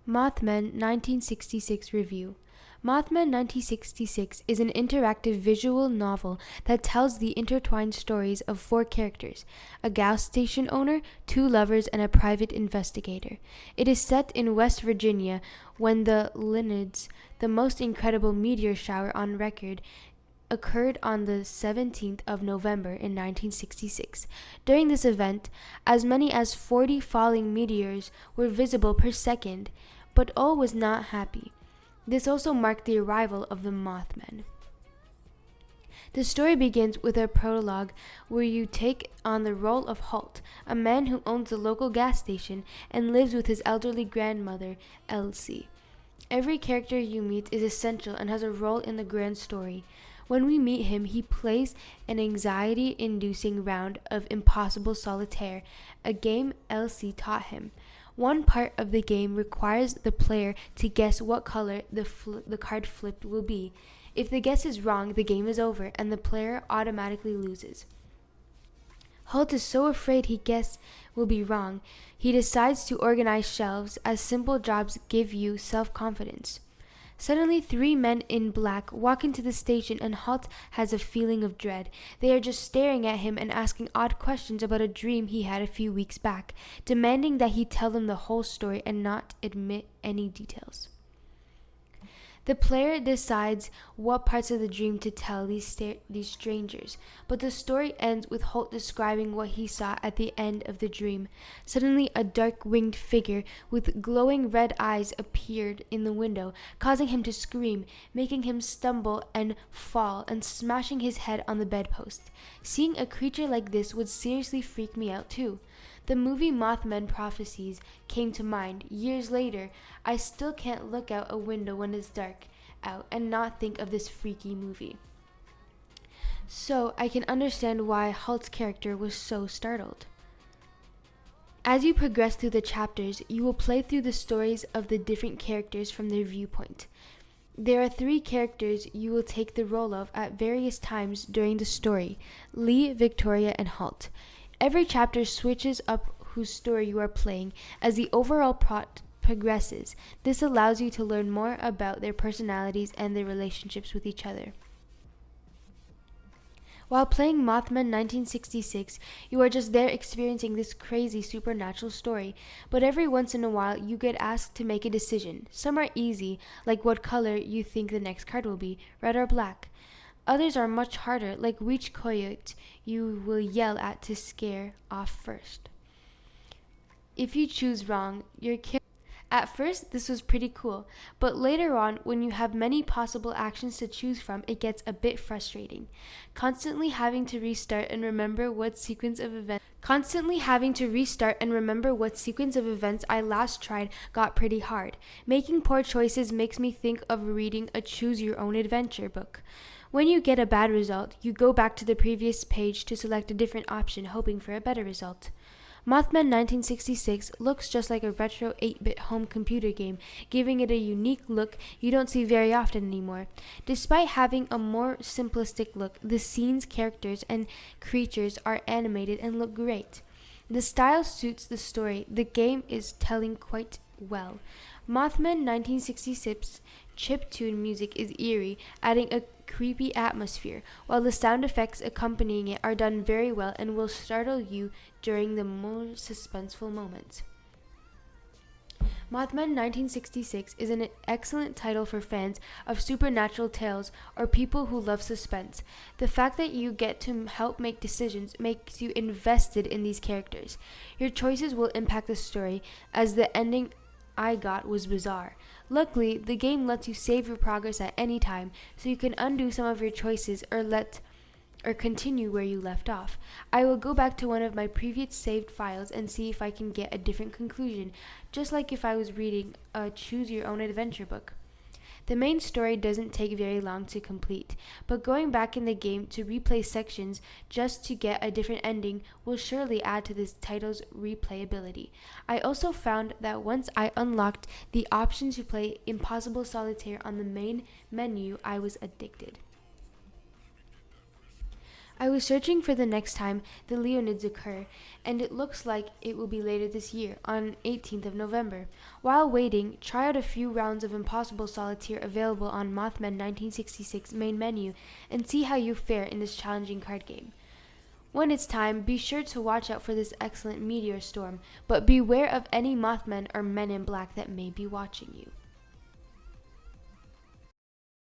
Mothmen 1966 Review. Mothmen 1966 is an interactive visual novel that tells the intertwined stories of four characters: a gas station owner, two lovers, and a private investigator. It is set in West Virginia when the Leonids, the most incredible meteor shower on record, occurred on the 17th of November in 1966. During this event, as many as 40 falling meteors were visible per second, but all was not happy. This also marked the arrival of the Mothmen. The story begins with a prologue where you take on the role of Holt, a man who owns a local gas station and lives with his elderly grandmother, Elsie. Every character you meet is essential and has a role in the grand story. When we meet him, he plays an anxiety-inducing round of Impossible Solitaire, a game Elsie taught him. One part of the game requires the player to guess what color the card flipped will be. If the guess is wrong, the game is over, and the player automatically loses. Holt is so afraid he guess will be wrong, he decides to organize shelves, as simple jobs give you self-confidence. Suddenly, three men in black walk into the station, and Holt has a feeling of dread. They are just staring at him and asking odd questions about a dream he had a few weeks back, demanding that he tell them the whole story and not admit any details. The player decides what parts of the dream to tell these strangers, but the story ends with Holt describing what he saw at the end of the dream. Suddenly, a dark-winged figure with glowing red eyes appeared in the window, causing him to scream, making him stumble and fall, and smashing his head on the bedpost. Seeing a creature like this would seriously freak me out too. The movie Mothman Prophecies came to mind. Years later, I still can't look out a window when it's dark out and not think of this freaky movie. So I can understand why Holt's character was so startled. As you progress through the chapters, you will play through the stories of the different characters from their viewpoint. There are three characters you will take the role of at various times during the story: Lee, Victoria, and Holt. Every chapter switches up whose story you are playing as the overall plot progresses. This allows you to learn more about their personalities and their relationships with each other. While playing Mothman 1966, you are just there experiencing this crazy supernatural story, but every once in a while you get asked to make a decision. Some are easy, like what color you think the next card will be, red or black. Others are much harder, like which coyote you will yell at to scare off first. If you choose wrong, At first, this was pretty cool, but later on, when you have many possible actions to choose from, it gets a bit frustrating. Constantly having to restart and remember what sequence of events I last tried got pretty hard. Making poor choices makes me think of reading a choose-your-own-adventure book. When you get a bad result, you go back to the previous page to select a different option, hoping for a better result. Mothman 1966 looks just like a retro 8-bit home computer game, giving it a unique look you don't see very often anymore. Despite having a more simplistic look, the scenes, characters, and creatures are animated and look great. The style suits the story the game is telling quite well. Mothman 1966 chiptune music is eerie, adding a creepy atmosphere, while the sound effects accompanying it are done very well and will startle you during the more suspenseful moments. Mothman 1966 is an excellent title for fans of supernatural tales or people who love suspense. The fact that you get to help make decisions makes you invested in these characters. Your choices will impact the story, as the ending I got was bizarre. Luckily, the game lets you save your progress at any time, so you can undo some of your choices or continue where you left off. I will go back to one of my previous saved files and see if I can get a different conclusion, just like if I was reading a choose-your-own-adventure book. The main story doesn't take very long to complete, but going back in the game to replay sections just to get a different ending will surely add to this title's replayability. I also found that once I unlocked the option to play Impossible Solitaire on the main menu, I was addicted. I was searching for the next time the Leonids occur, and it looks like it will be later this year, on 18th of November. While waiting, try out a few rounds of Impossible Solitaire available on Mothman 1966 main menu and see how you fare in this challenging card game. When it's time, be sure to watch out for this excellent meteor storm, but beware of any Mothmen or men in black that may be watching you.